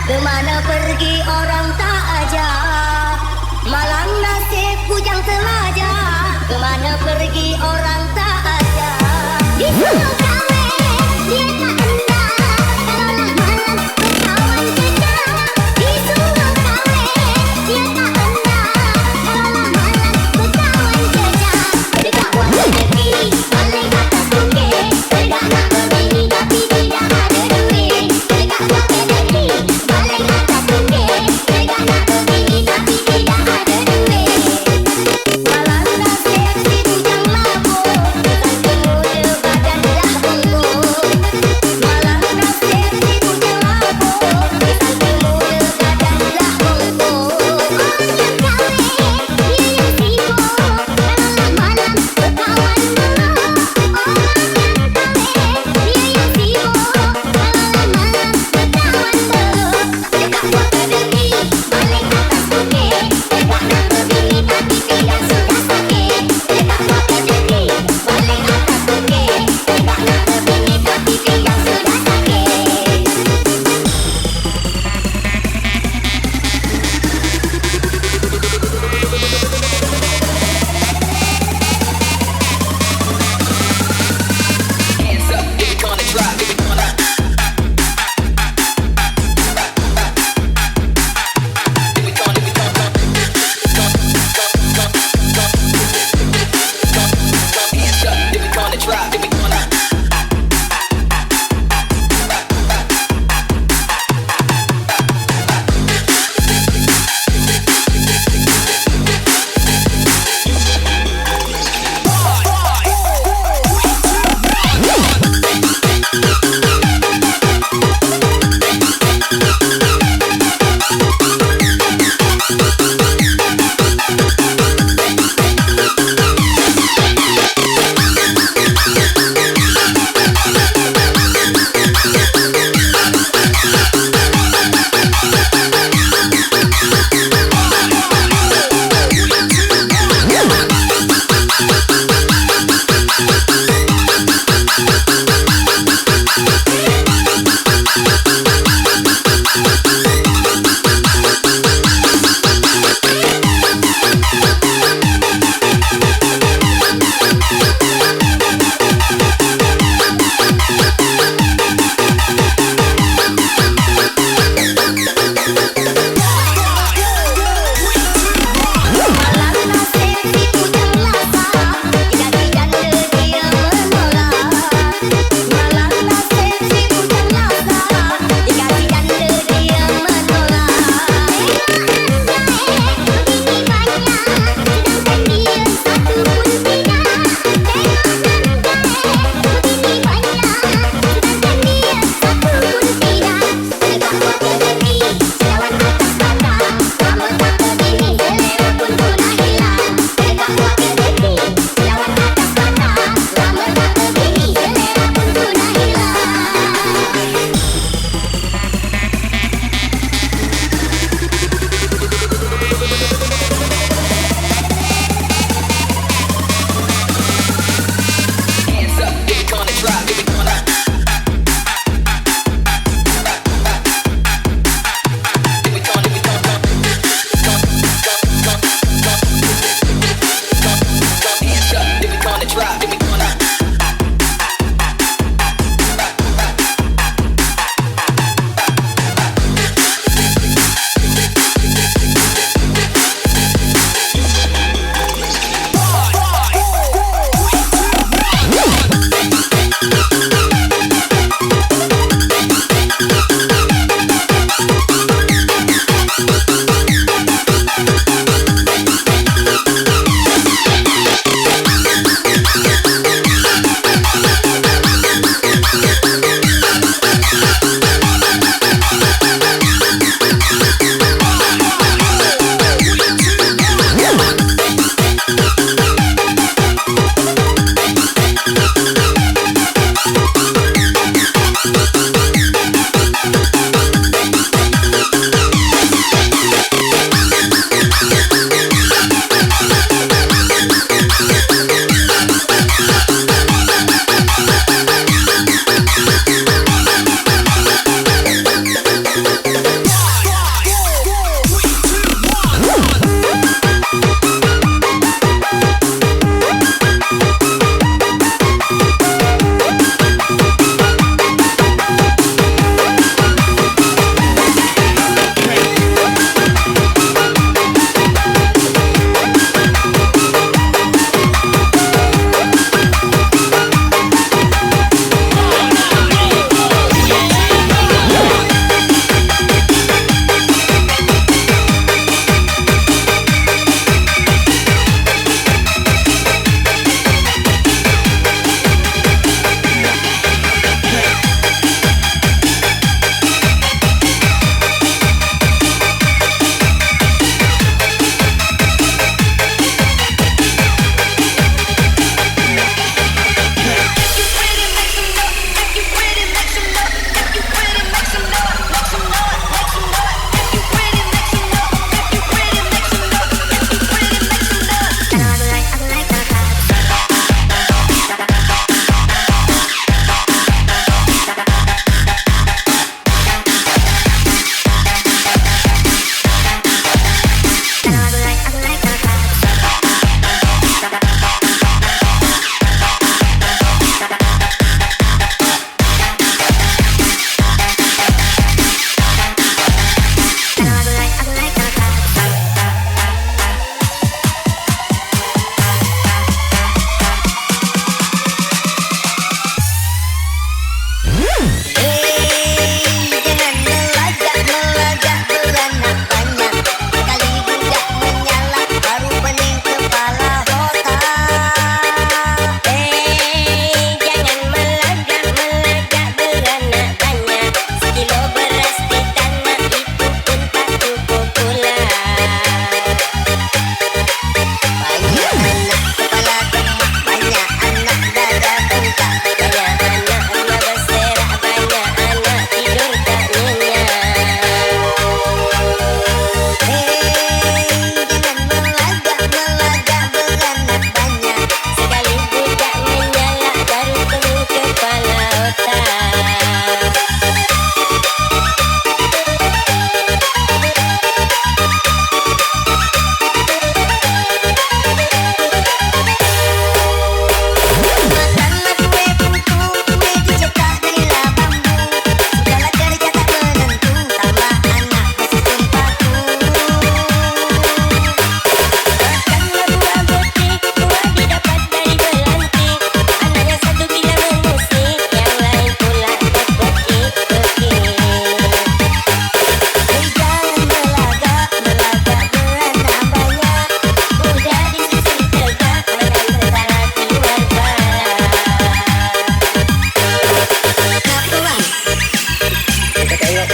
Kemana pergi orang tak ajak, malang nasib bujang telajak. Kemana pergi orang tak ajak. Disuruh kawin, dia tak hendak. Kalaulah malam berkawan jejak. Disuruh kawin, dia tak hendak. Kalaulah malam berkawan jejak. Dekat buat rezeki, balik atas bukit. Dekat nak berbini tapi tidak ada duit. Dekat buat rezeki, balik atas bukit. Dekat nak berbini tapi tidak ada duit. Malang nasib si bujang mabuk, bukan pemuda badan dah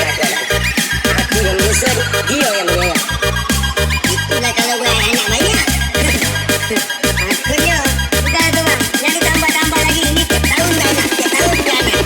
Aku yang menyusun, dia yang menyayang. Itulah kalau gue anak banyak. Akhirnya, udah tuh bang, jangan tambah-tambah lagi ini tiap tahun banyak, tiap tahun banyak.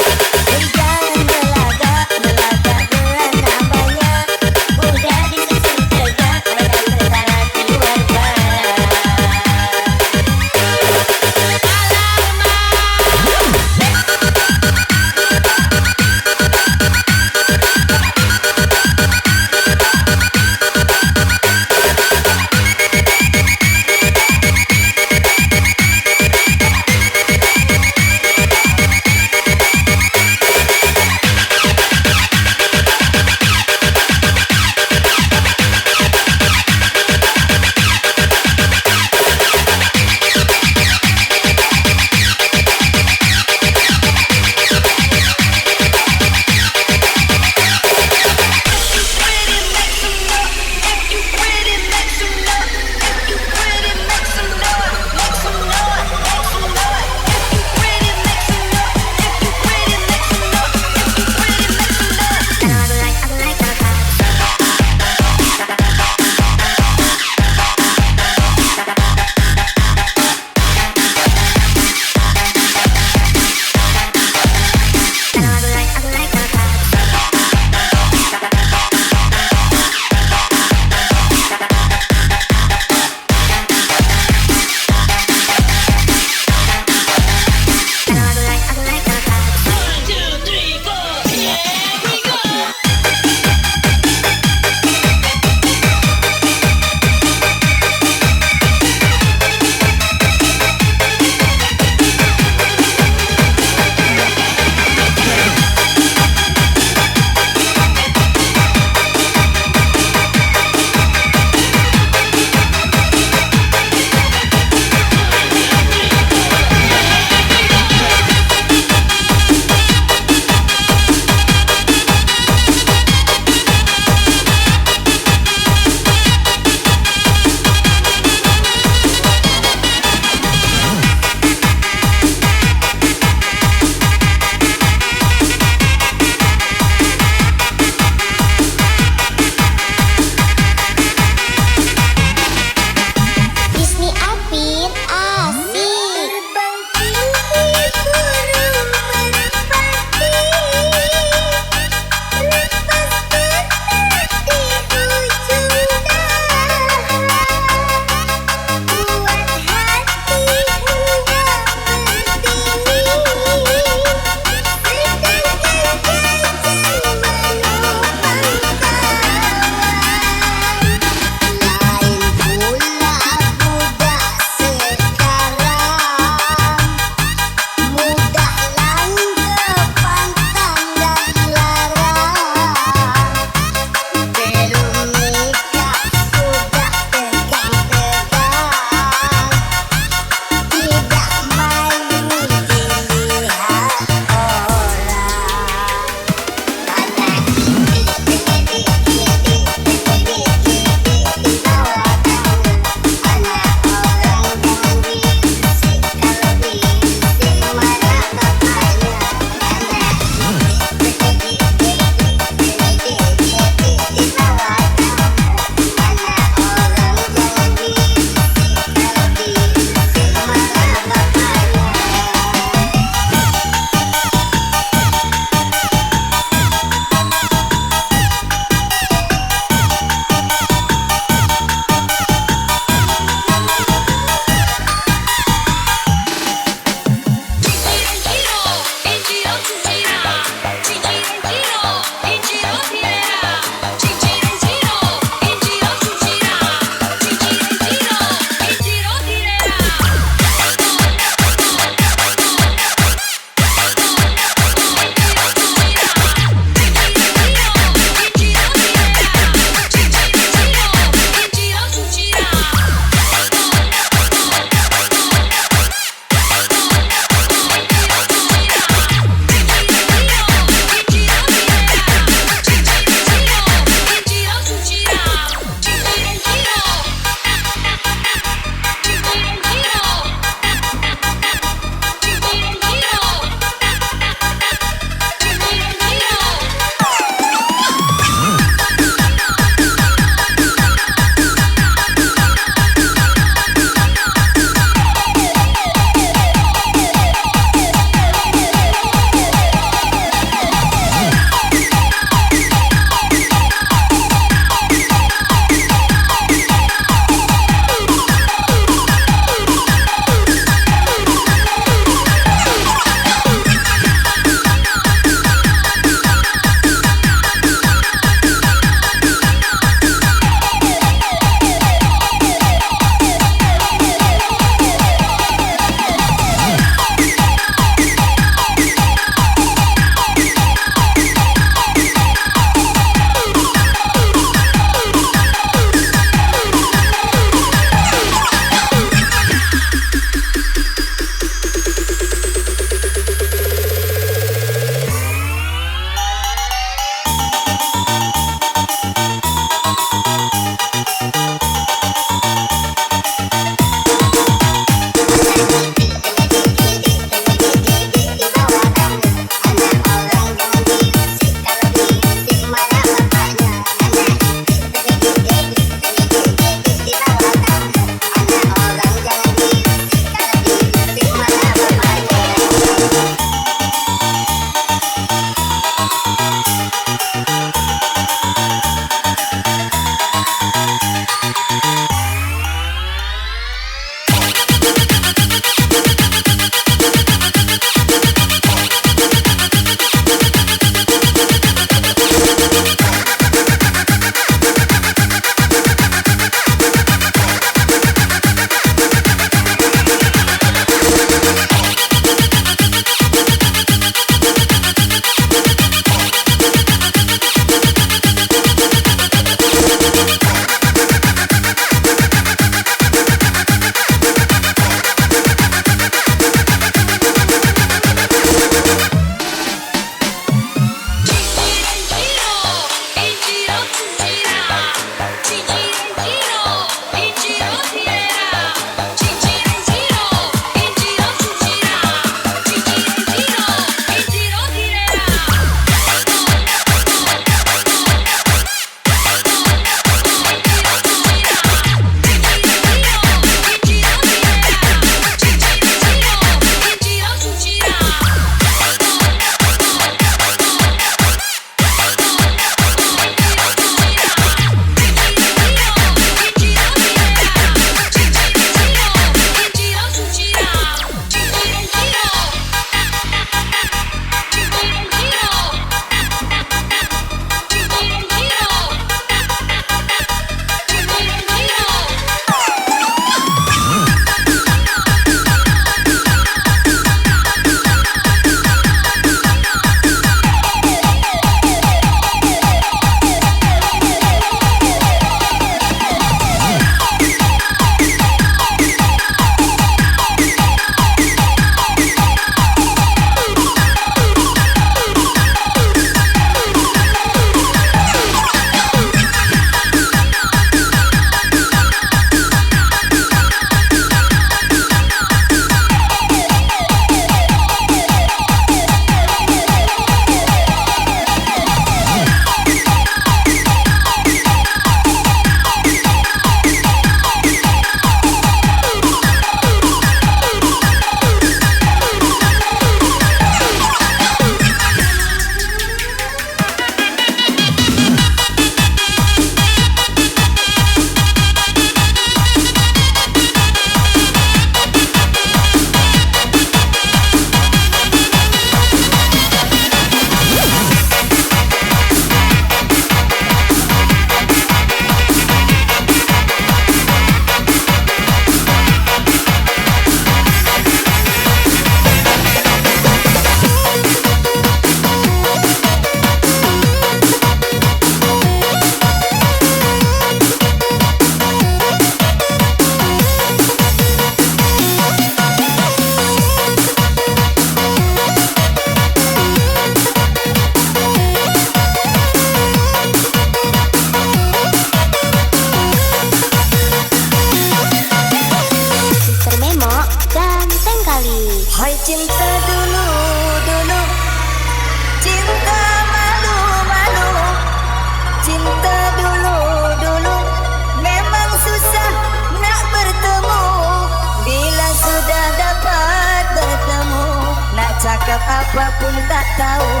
Sikap apapun tak tahu,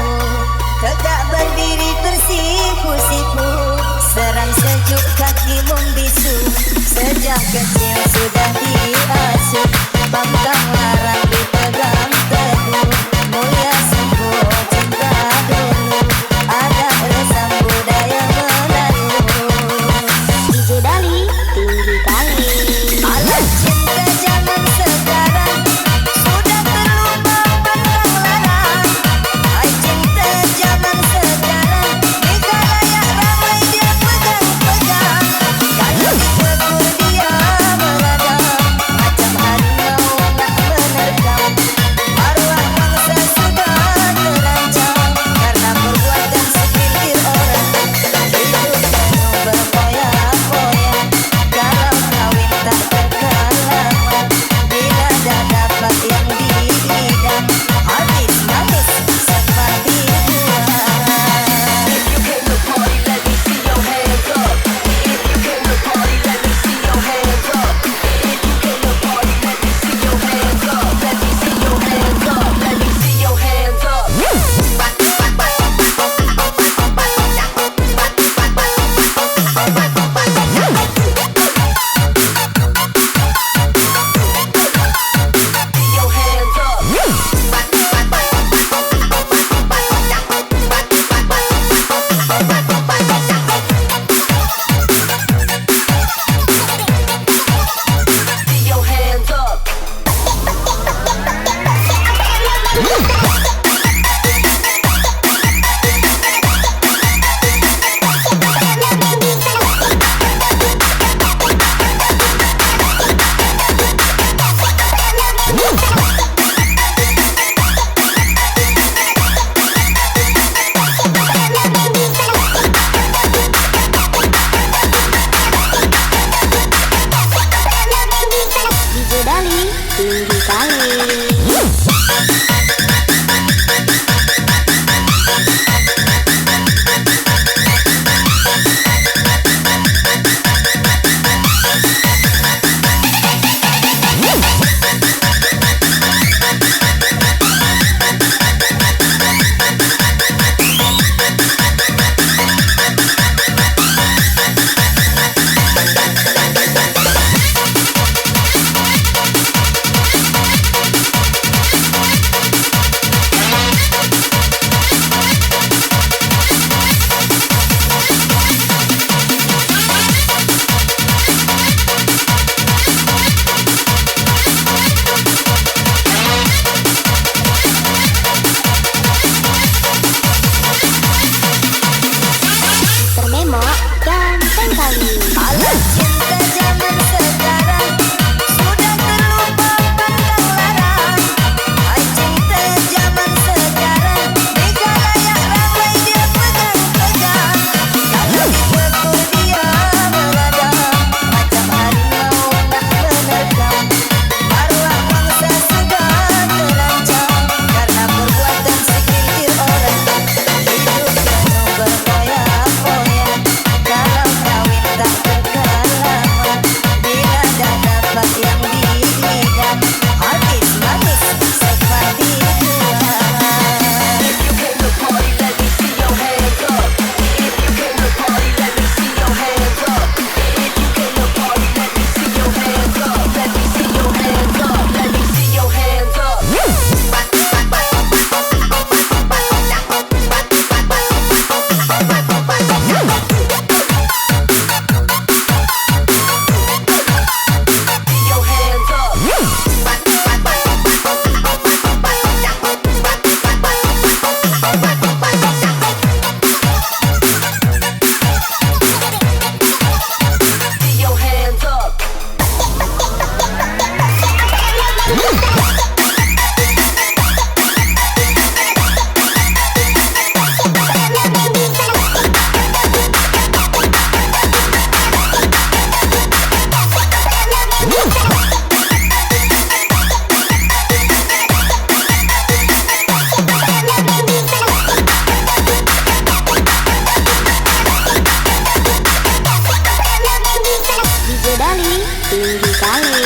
tegak berdiri tersipu-sipu, serang sejuk kaki membisu. Sejak kecil sudah diasuh, pantang larang dipegang teguh. Mulia sembuh cinta dulu, adat resam budaya Melayu. DJ Dali tinggi kali. Alat cinta zaman sekarang sudah terlupa pantang larang. Hai cinta zaman sekarang di khalayak ramai dia pegang-pegang. Kalau ditegur dia mengadang, macam harimau nak menerkam. Maruah bangsa sudah terancam karena perbuatan segelintir orang. Hidup penuh berfoya-foya, kalau kawin tak berkalaman. Bila dah dapat yang diidam, habis manis seperti buah. If you came to party, let me see your hands up. If you came to party, let me see your hands up. If you came to party, let me see your hands up. Let me see your hands up. Let me see your hands up. See your hands up. See your hands up. DJ Dali tinggi kali. Termemo ganteng kali. Alat cinta zaman sekarang sudah terlupa pantang larang. Hai cinta zaman sekarang di khalayak ramai dia pegang-pegang. Kalau ditegur dia mengadang, macam harimau nak menerkam. Maruah bangsa sudah terancam karena perbuatan segelintir orang. Hidup penuh berfoya-foya, kalau kawin tak berkalaman. Bila dah dapat yang diidam, habis manis seperti buah. If you came to party, let me see your hands up. If you came to party, let me see your hands up. If you came to party, let me see your hands up. Let me see your hands up. Let me see your hands up. See your hands up. See your hands up. DJ Dali tinggi kali.